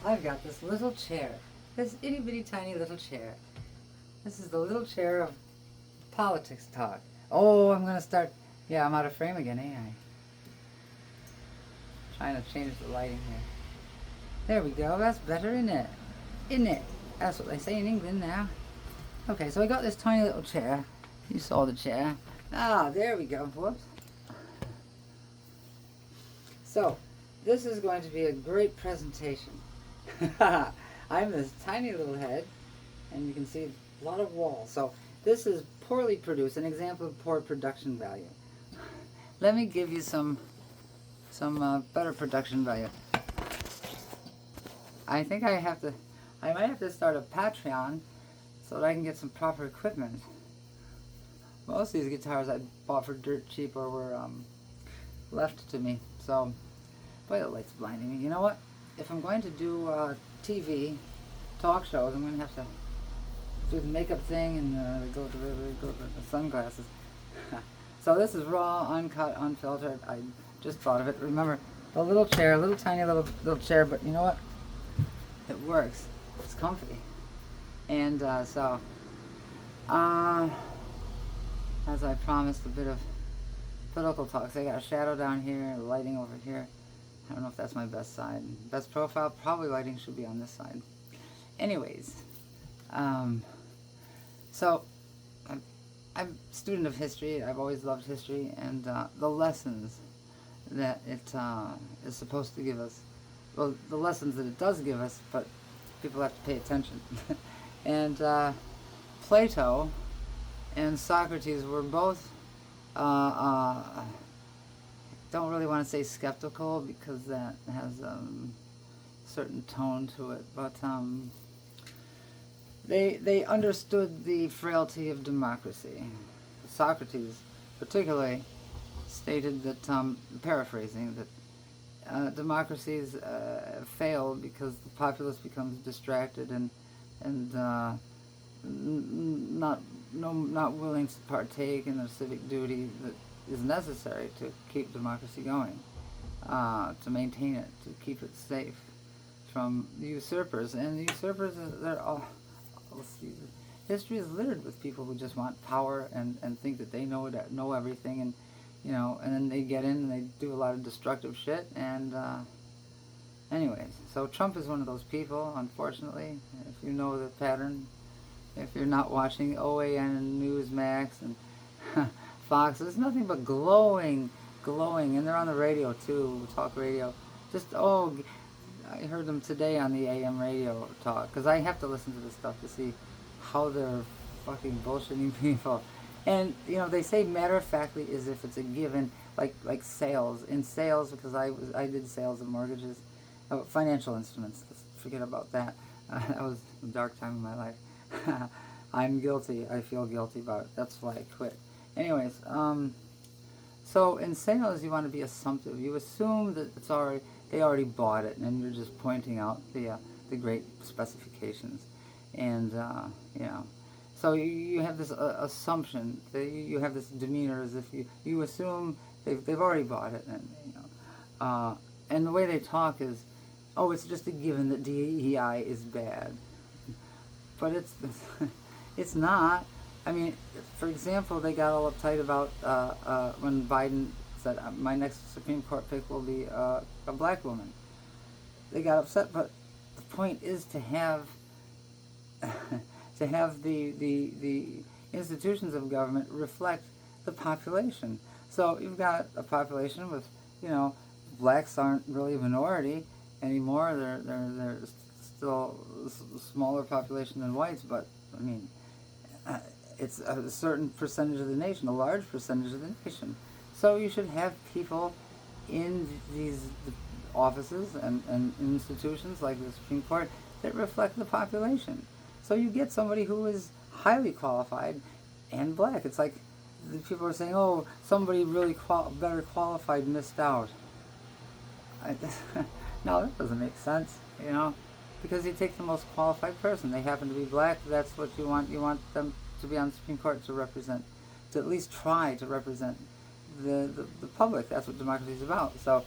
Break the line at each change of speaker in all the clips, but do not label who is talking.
I've got this little chair. This itty bitty tiny little chair. This is the little chair of politics talk. Oh, I'm gonna start. Yeah, I'm out of frame again, ain't I? Trying to change the lighting here. There we go. That's better, isn't it? Isn't it? That's what they say in England now. Okay, so I got this tiny little chair. You saw the chair. Ah, there we go. Whoops. So, this is going to be a great presentation. I'm this tiny little head, and you can see a lot of walls. So, this is poorly produced, an example of poor production value. Let me give you some better production value. I think I might have to start a Patreon so that I can get some proper equipment. Most of these guitars I bought for dirt cheap or were left to me. So, boy, the light's blinding me. You know what? If I'm going to do TV talk shows, I'm going to have to do the makeup thing and go to the sunglasses. So this is raw, uncut, unfiltered. I just thought of it. Remember, the little chair, little tiny little chair, but you know what? It works. It's comfy. And so, as I promised, a bit of political talk. So I got a shadow down here, lighting over here. I don't know if that's my best side. Best profile, probably lighting should be on this side. Anyways, so I'm a student of history. I've always loved history, and the lessons that it is supposed to give us. Well, the lessons that it does give us, but people have to pay attention. And Plato and Socrates were both, don't really want to say skeptical because that has a certain tone to it, but they understood the frailty of democracy. Socrates particularly stated that, paraphrasing, that democracies fail because the populace becomes distracted and not willing to partake in the civic duty that is necessary to keep democracy going, to maintain it, to keep it safe from the usurpers. And the usurpers, they're all, history is littered with people who just want power and think that they know everything, and you know, and then they get in and they do a lot of destructive shit. And anyways, so Trump is one of those people, unfortunately. If you know the pattern, if you're not watching OAN and Newsmax and Fox, there's nothing but glowing, and they're on the radio too, talk radio. Just, I heard them today on the AM radio talk, because I have to listen to this stuff to see how they're fucking bullshitting people. And, you know, they say matter-of-factly as if it's a given, like sales. In sales, because I did sales of mortgages, financial instruments, let's forget about that. That was a dark time in my life. I'm guilty, I feel guilty about it, that's why I quit. Anyways, so in sales you want to be assumptive. You assume that they already bought it, and you're just pointing out the great specifications. And, you know, so you have this assumption, you have this demeanor as if you assume they've already bought it, and you know, and the way they talk is, oh, it's just a given that DEI is bad, but it's not. I mean, for example, they got all uptight about when Biden said my next Supreme Court pick will be a black woman. They got upset, but the point is to have the institutions of government reflect the population. So you've got a population with, you know, blacks aren't really a minority anymore. They're still a smaller population than whites, but I mean, it's a certain percentage of the nation, a large percentage of the nation. So you should have people in these offices and institutions like the Supreme Court that reflect the population. So you get somebody who is highly qualified and black. It's like the people are saying, oh, somebody really better qualified missed out. No, that doesn't make sense, you know, because you take the most qualified person. They happen to be black. That's what you want. You want them to be on the Supreme Court to represent, to at least try to represent the public. That's what democracy is about. So,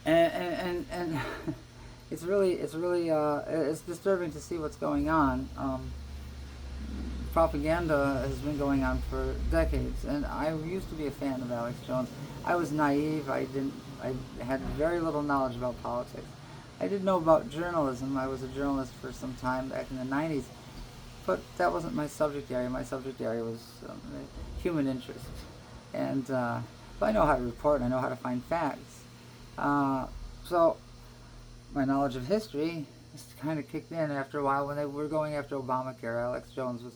and it's disturbing to see what's going on. Propaganda has been going on for decades, and I used to be a fan of Alex Jones. I was naive. I had very little knowledge about politics. I did know about journalism. I was a journalist for some time back in the 90s, but that wasn't my subject area. My subject area was human interest. And but I know how to report, and I know how to find facts. So my knowledge of history just kind of kicked in after a while when they were going after Obamacare. Alex Jones was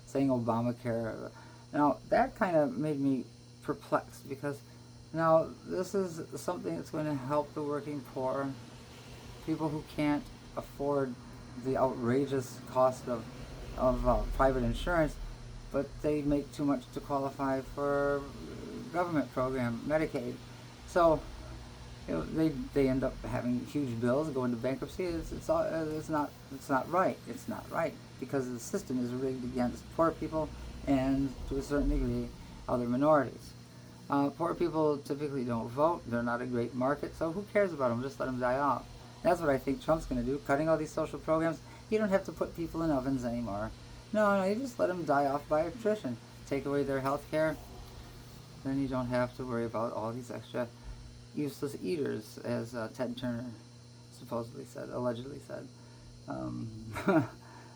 saying Obamacare. Now, that kind of made me perplexed, because now this is something that's going to help the working poor, people who can't afford the outrageous cost of private insurance, but they make too much to qualify for government program, Medicaid. So they end up having huge bills, go into bankruptcy. It's not right. It's not right, because the system is rigged against poor people and, to a certain degree, other minorities. Poor people typically don't vote. They're not a great market, so who cares about them? Just let them die off. That's what I think Trump's going to do, cutting all these social programs. You don't have to put people in ovens anymore. No, you just let them die off by attrition. Take away their health care, then you don't have to worry about all these extra useless eaters, as Ted Turner supposedly said, allegedly said.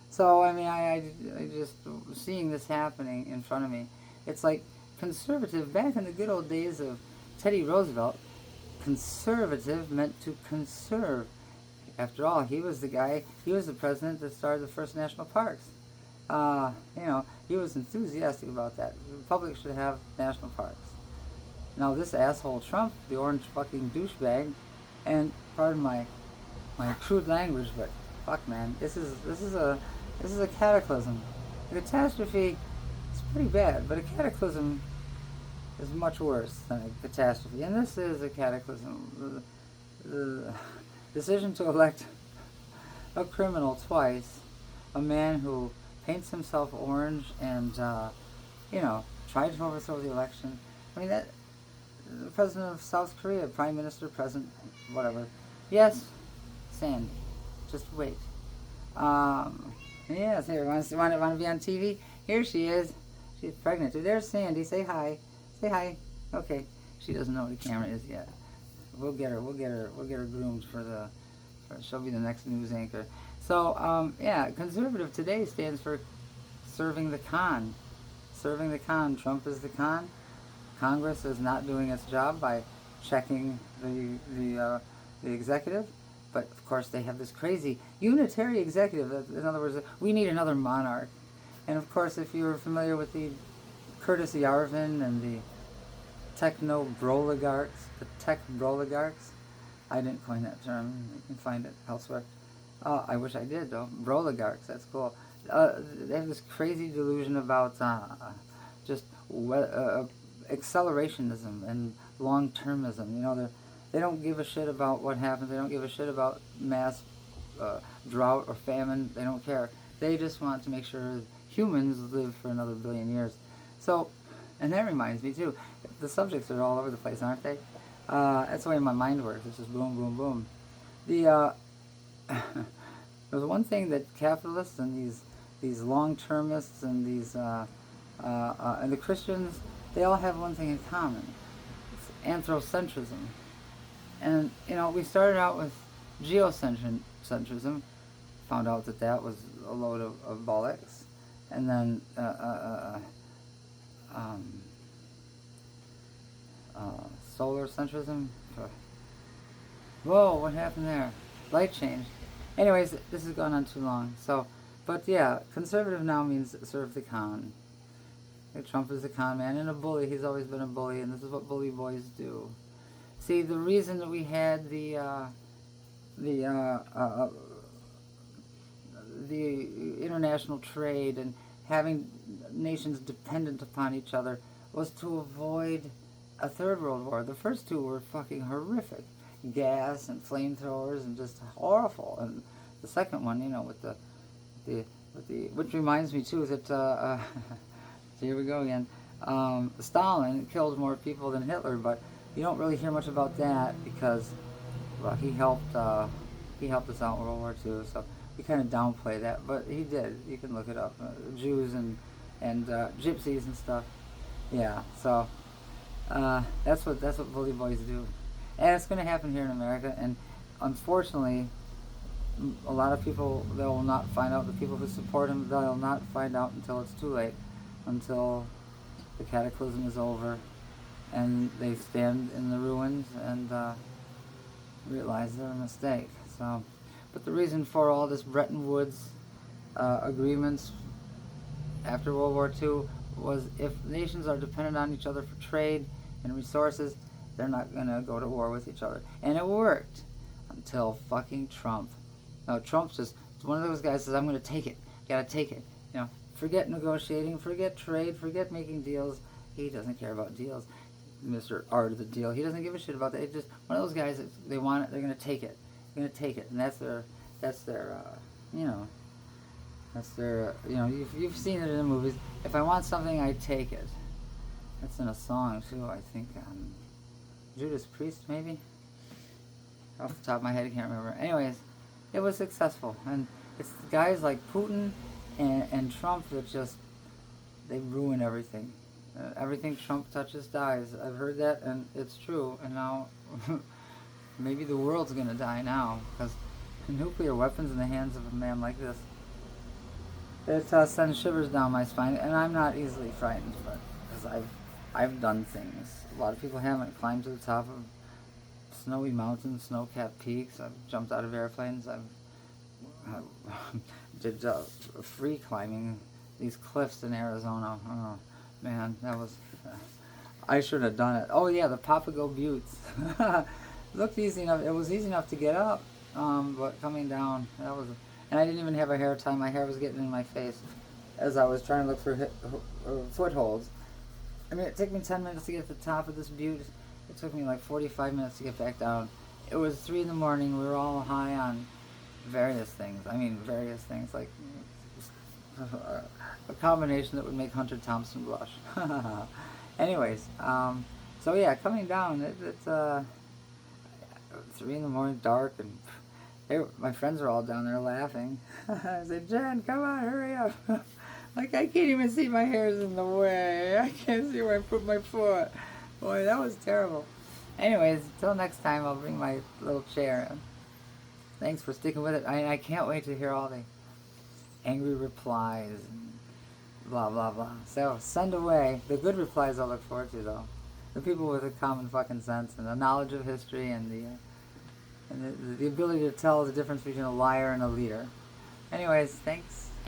So, I mean, I just, seeing this happening in front of me, it's like conservative, back in the good old days of Teddy Roosevelt, conservative meant to conserve. After all, he was the president that started the first national parks. He was enthusiastic about that. The public should have national parks. Now this asshole Trump, the orange fucking douchebag, and pardon my crude language, but fuck, man, this is a cataclysm. A catastrophe is pretty bad, but a cataclysm is much worse than a catastrophe, and this is a cataclysm. The decision to elect a criminal twice, a man who paints himself orange and tried to overthrow the election. I mean, that the president of South Korea, prime minister, president, whatever. Yes, Sandy. Just wait. Yes, here, want to be on TV? Here she is. She's pregnant. There's Sandy. Say hi. Say hi. Okay. She doesn't know what a camera is yet. We'll get her groomed she'll be the next news anchor. So, conservative today stands for serving the con. Serving the con. Trump is the con. Congress is not doing its job by checking the executive, but of course they have this crazy unitary executive. In other words, we need another monarch. And of course, if you're familiar with the Curtis Yarvin and the techno-broligarchs, I didn't coin that term. You can find it elsewhere. I wish I did, though. Broligarchs, that's cool. They have this crazy delusion about just accelerationism and long-termism. They don't give a shit about what happens. They don't give a shit about mass drought or famine. They don't care. They just want to make sure humans live for another billion years. So, and that reminds me too, the subjects are all over the place, aren't they? That's the way my mind works. It's just boom, boom, boom. There's one thing that capitalists and these long-termists and and the Christians, they all have one thing in common. It's anthropocentrism. And, we started out with geocentrism, found out that was a load of bollocks, and then solar centrism. Whoa, what happened there? Light changed. Anyways, this has gone on too long. So, but yeah, conservative now means serve the con. Trump is a con man and a bully. He's always been a bully, and this is what bully boys do. See, the reason that we had the international trade and having nations dependent upon each other was to avoid a third world war. The first two were fucking horrific. Gas and flamethrowers and just horrible. And the second one, with the which reminds me too that here we go again. Stalin killed more people than Hitler, but you don't really hear much about that because, well, he helped he helped us out in World War II, so we kind of downplay that, but he did. You can look it up. Jews and gypsies and stuff. Yeah, so that's what bully boys do, and it's going to happen here in America. And unfortunately, a lot of people, they will not find out. The people who support him, they'll not find out until it's too late, until the cataclysm is over, and they stand in the ruins and realize they're a mistake. So, but the reason for all this Bretton Woods agreements after World War II was, if nations are dependent on each other for trade and resources, they're not going to go to war with each other. And it worked until fucking Trump. No, Trump's just one of those guys that says, I'm going to take it. Got to take it. You know, forget negotiating, forget trade, forget making deals. He doesn't care about deals. Mr. Art of the Deal. He doesn't give a shit about that. It's just one of those guys that they want it, they're going to take it. They're going to take it. And that's their you know, you know, you've seen it in the movies. If I want something, I take it. That's in a song, too, I think. Judas Priest, maybe? Off the top of my head, I can't remember. Anyways, it was successful. And it's guys like Putin and Trump that just, they ruin everything. Everything Trump touches dies. I've heard that, and it's true. And now, maybe the world's going to die now, because nuclear weapons in the hands of a man like this, it sends shivers down my spine. And I'm not easily frightened, but because I've done things a lot of people haven't. Climbed to the top of snowy mountains, snow-capped peaks. I've jumped out of airplanes. I've did free climbing these cliffs in Arizona. Oh man, that was. I should have done it. Oh yeah, the Papago Buttes. Looked easy enough. It was easy enough to get up, but coming down, that was. And I didn't even have a hair tie. My hair was getting in my face as I was trying to look for footholds. I mean, it took me 10 minutes to get to the top of this butte. It took me like 45 minutes to get back down. It was 3 in the morning. We were all high on various things. I mean, various things, like a combination that would make Hunter Thompson blush. Anyways, so yeah, coming down, it's 3 in the morning, dark, and my friends are all down there laughing. I said, Jen, come on, hurry up. Like, I can't even see, my hair's in the way. I can't see where I put my foot. Boy, that was terrible. Anyways, till next time, I'll bring my little chair in. Thanks for sticking with it. I can't wait to hear all the angry replies and blah, blah, blah. So, send away. The good replies I'll look forward to, though. The people with a common fucking sense and the knowledge of history and the ability to tell the difference between a liar and a leader. Anyways, thanks.